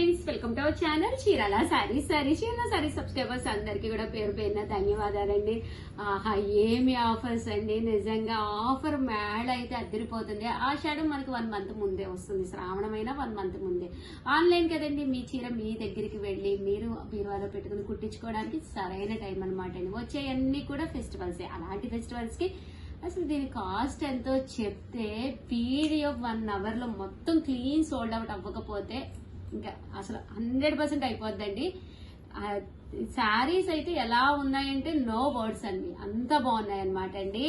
Friends, welcome to our channel Chirala saris. Chirala saris subscribers అందరికీ కూడా పేరు పేరున ధన్యవాదాలండి. ఆహా, ఏమి ఆఫర్స్ అండి! నిజంగా ఆఫర్ మేళ అయితే అద్దరిపోతుంది. ఆషాఢం మనకు 1 మంత్ ముందే వస్తుంది, శ్రావణమైన 1 మంత్ ముందే. ఆన్లైన్ కదండి, మీ చీర మీ దగ్గరికి వెళ్ళి మీరు బీరువాలో పెట్టుకుని కుట్టించుకోవడానికి సరైన టైం అనమాట అండి. వచ్చేయన్నీ కూడా ఫెస్టివల్సే. అలాంటి ఫెస్టివల్స్ కి అసలు దీని కాస్ట్ ఎంతో చెప్తే వీడియో 1 అవర్ లో మొత్తం క్లీన్ సోల్డ్ అవుట్ అవ్వకపోతే ఇంకా అసలు 100% అయిపోద్దండి. శారీస్ అయితే ఎలా ఉన్నాయంటే నో వర్డ్స్ అండి, అంత బాగున్నాయి అనమాట అండి.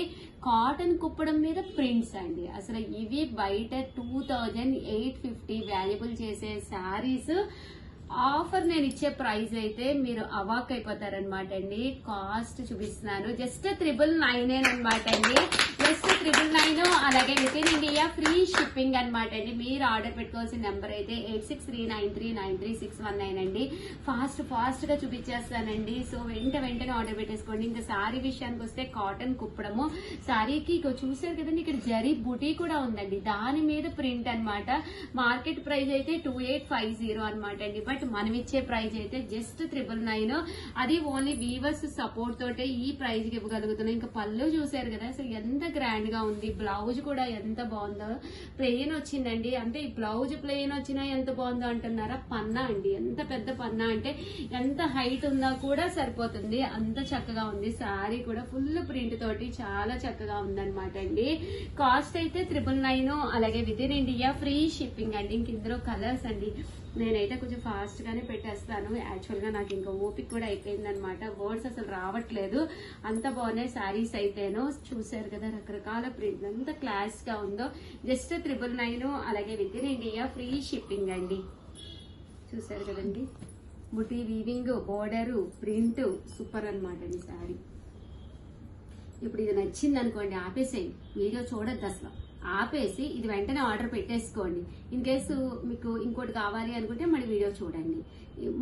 కాటన్ కుప్పడం మీద ప్రింట్స్ అండి. అసలు ఇవి బయట 2850 వాల్యుబుల్ చేసే శారీస్ ఆఫర్ నేను ఇచ్చే ప్రైస్ అయితే మీరు అవాక్ అయిపోతారనమాట అండి. కాస్ట్ చూపిస్తున్నాను, జస్ట్ 999 అనమాట అండి. జస్ట్ 999. అలాగే with in India free shipping అనమాట అండి. మీరు ఆర్డర్ పెట్టుకోవాల్సిన నెంబర్ అయితే 8639393619 అండి. ఫాస్ట్ గా చూపించేస్తానండి. సో వెంటనే ఆర్డర్ పెట్టేసుకోండి. ఇంకా శారీ విషయానికి వస్తే కాటన్ కుప్పడము శారీకి చూసారు కదండి, ఇక్కడ జరీ బుటీ కూడా ఉందండి, దాని మీద ప్రింట్ అనమాట. మార్కెట్ ప్రైస్ అయితే 2850 అనమాట అండి. బట్ మనం ఇచ్చే ప్రైస్ అయితే జస్ట్ 999. అది ఓన్లీ వీవర్స్ సపోర్ట్ తోటే ఈ ప్రైస్ కి ఇవ్వగలుగుతున్నాం. ఇంకా పళ్ళు చూసారు కదా, అసలు ఎంత గ్రాండ్ గా ఉంది. బ్లౌజ్ కూడా ఎంత బాగుందో, ప్లెయిన్ వచ్చిందండి. అంటే ఈ బ్లౌజ్ ప్లెయిన్ వచ్చినా ఎంత బాగుందో అంటున్నారా? పన్నా అండి, ఎంత పెద్ద పన్నా అంటే ఎంత హైట్ ఉందా కూడా సరిపోతుంది, అంత చక్కగా ఉంది. శారీ కూడా ఫుల్ ప్రింట్ తోటి చాలా చక్కగా ఉందన్నమాట అండి. కాస్ట్ అయితే 999. అలాగే with in India free shipping అండి. ఇంక ఇందులో కలర్స్ అండి, నేనైతే కొంచెం ఫాస్ట్ గానే పెట్టేస్తాను. యాక్చువల్ గా నాకు ఇంకా ఓపిక కూడా అయిపోయింది అనమాట, వర్డ్స్ అసలు రావట్లేదు, అంత బాగున్నాయి శారీస్ అయితేను. చూసారు కదా రకరకాల ప్రింట్, ఎంత క్లాస్ గా ఉందో. జస్ట్ 999. అలాగే with in India free shipping అండి. చూసారు కదండి, బుటీ వీవింగ్, బోర్డరు, ప్రింట్ సూపర్ అనమాట అండి శారీ. ఇప్పుడు ఇది నచ్చింది అనుకోండి, ఆపేసేయండి, వీడియో చూడొద్దు అసలు, ఆపేసి ఇది వెంటనే ఆర్డర్ పెట్టేసుకోండి. ఇన్ కేసు మీకు ఇంకోటి కావాలి అనుకుంటే మళ్ళీ వీడియో చూడండి.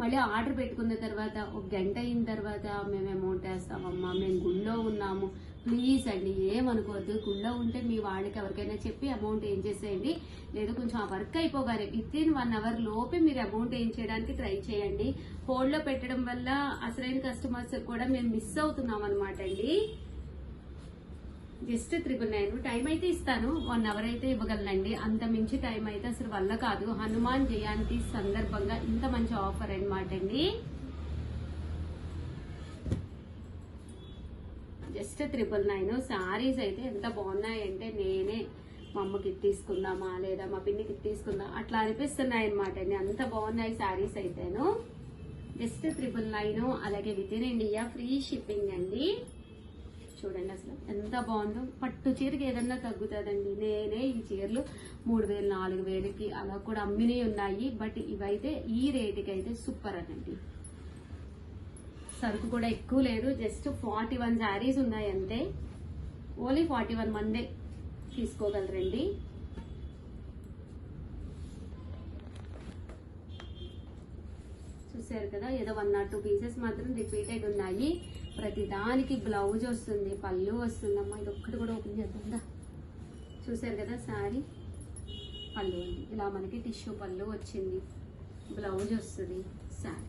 మళ్ళీ ఆర్డర్ పెట్టుకున్న తర్వాత 1 గంట అయిన తర్వాత మేము అమౌంట్ వేస్తామమ్మా, మేము గుళ్ళో ఉన్నాము, ప్లీజ్ అండి ఏమనుకోవద్దు. గుళ్ళో ఉంటే మీ వాళ్ళకి ఎవరికైనా చెప్పి అమౌంట్ ఏం చేసేయండి. లేదు కొంచెం ఆ వర్క్ అయిపోగానే విత్ ఇన్ 1 అవర్ లోపే మీరు అమౌంట్ ఏం చేయడానికి ట్రై చేయండి. హోల్డ్ లో పెట్టడం వల్ల అసలైన కస్టమర్స్ కూడా మేము మిస్ అవుతున్నాం అనమాట అండి. జస్ట్ 999. టైం అయితే ఇస్తాను, 1 అవర్ అయితే ఇవ్వగలనండి, అంత మించి టైం అయితే అసలు వల్ల కాదు. హనుమాన్ జయంతి సందర్భంగా ఇంత మంచి ఆఫర్ అనమాట అండి. జస్ట్ 999. శారీస్ అయితే ఎంత బాగున్నాయంటే నేనే మా అమ్మకి తీసుకుందామా లేదా మా పిన్నికి తీసుకుందాం అట్లా అనిపిస్తున్నాయి అనమాట అండి, అంత బాగున్నాయి శారీస్ అయితేను. జస్ట్ 999. అలాగే with in India free shipping అండి. చూడండి అసలు ఎంత బాగుందో. పట్టు చీరకి ఏదన్నా తగ్గుతుందండి. నేనే ఈ చీరలు 3000 4000కి అలా కూడా అమ్మినవి ఉన్నాయి. బట్ ఇవైతే ఈ రేటుకి అయితే సూపర్ అనండి. సరుకు కూడా ఎక్కువ లేదు, జస్ట్ 41 శారీస్ ఉన్నాయి అంతే. ఓన్లీ 41 మందే తీసుకోగలరండి. చూసారు కదా, ఏదో 1 or 2 పీసెస్ మాత్రం రిపీటెడ్ ఉన్నాయి. ప్రతి దానికి బ్లౌజ్ వస్తుంది, పళ్ళు వస్తుందమ్మా. ఇది ఒక్కటి కూడా ఓపెన్ చేద్దా. చూసారు కదా శారీ పళ్ళు అండి, ఇలా మనకి టిష్యూ పళ్ళు వచ్చింది, బ్లౌజ్ వస్తుంది. శారీ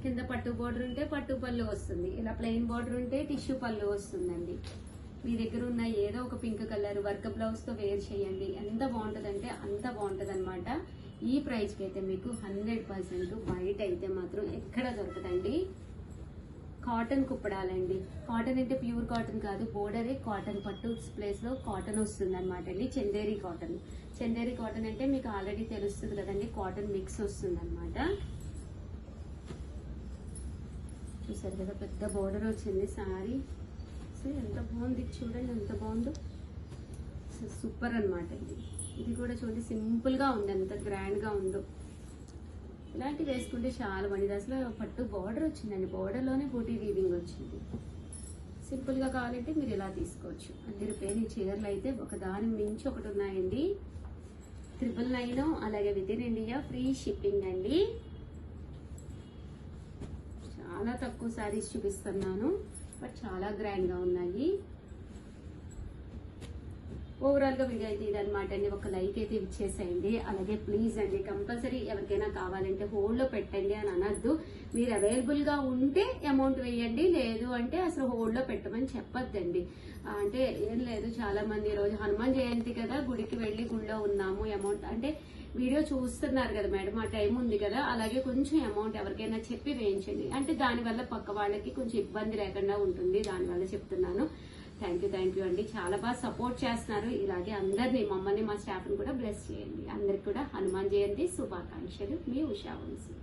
కింద పట్టు బోర్డర్ ఉంటే పట్టు పళ్ళు వస్తుంది, ఇలా ప్లెయిన్ బోర్డర్ ఉంటే టిష్యూ పళ్ళు వస్తుందండి. మీ దగ్గర ఉన్న ఏదో ఒక పింక్ కలర్ వర్క్ బ్లౌజ్ తో వేర్ చేయండి, ఎంత బాగుంటదంటే అంత బాగుంటది అనమాట. ఈ ప్రైస్ కి అయితే మీకు 100% బయట అయితే మాత్రం ఎక్కడ దొరకదండి. కాటన్ కుప్పడాలండి, కాటన్ అంటే ప్యూర్ కాటన్ కాదు, బోర్డరే కాటన్, పట్టు ప్లేస్ లో కాటన్ వస్తుంది అనమాట అండి. చందేరి కాటన్. చందేరి కాటన్ అంటే మీకు ఆల్రెడీ తెలుస్తుంది కదండి, కాటన్ మిక్స్ వస్తుంది అనమాట. చూసారు కదా, పెద్ద బోర్డర్ వచ్చింది శారీ. సో ఎంత బాగుంది చూడండి, ఎంత బాగుందో, సూపర్ అనమాట అండి. ఇది కూడా చూడండి సింపుల్ గా ఉంది, ఎంత గ్రాండ్ గా ఉందో. ఇలాంటివి వేసుకుంటే చాలా మంది. అసలు పట్టు బోర్డర్ వచ్చిందండి, బోర్డర్ లోనే బూటీ వీవింగ్ వచ్చింది. సింపుల్ గా కావాలంటే మీరు ఇలా తీసుకోవచ్చు. 100 రూపాయలు ఈ చీరలు అయితే ఒకదాని మించి ఒకటి ఉన్నాయండి. 999. అలాగే with in India free shipping అండి. చాలా తక్కువ శారీస్ చూపిస్తున్నాను, బట్ చాలా గ్రాండ్ గా ఉన్నాయి. ఓవరాల్ గా వీడియో అయితే ఇదనమాట అండి. ఒక లైక్ అయితే ఇచ్చేసేయండి. అలాగే ప్లీజ్ అండి కంపల్సరీ ఎవరికైనా కావాలంటే హోల్డ్ లో పెట్టండి అని అనద్దు. మీరు అవైలబుల్ గా ఉంటే అమౌంట్ వేయండి, లేదు అంటే అసలు హోల్డ్ లో పెట్టమని చెప్పొద్దండి. అంటే ఏం లేదు, చాలా మంది ఈ రోజు హనుమాన్ జయంతి కదా, గుడికి వెళ్లి గుడిలో ఉన్నాము, అమౌంట్ అంటే వీడియో చూస్తున్నారు కదా మేడం, ఆ టైం ఉంది కదా, అలాగే కొంచెం అమౌంట్ ఎవరికైనా చెప్పి వేయించండి. అంటే దానివల్ల పక్క వాళ్ళకి కొంచెం ఇబ్బంది లేకుండా ఉంటుంది, దానివల్ల చెప్తున్నాను. థ్యాంక్ యూ అండి. చాలా బాగా సపోర్ట్ చేస్తున్నారు. ఇలాగే అందరినీ, మమ్మల్ని మా స్టాఫ్ ని కూడా బ్లెస్ చేయండి. అందరికి కూడా హనుమాన్ జయంతి శుభాకాంక్షలు. మీ ఉషా వంశీ.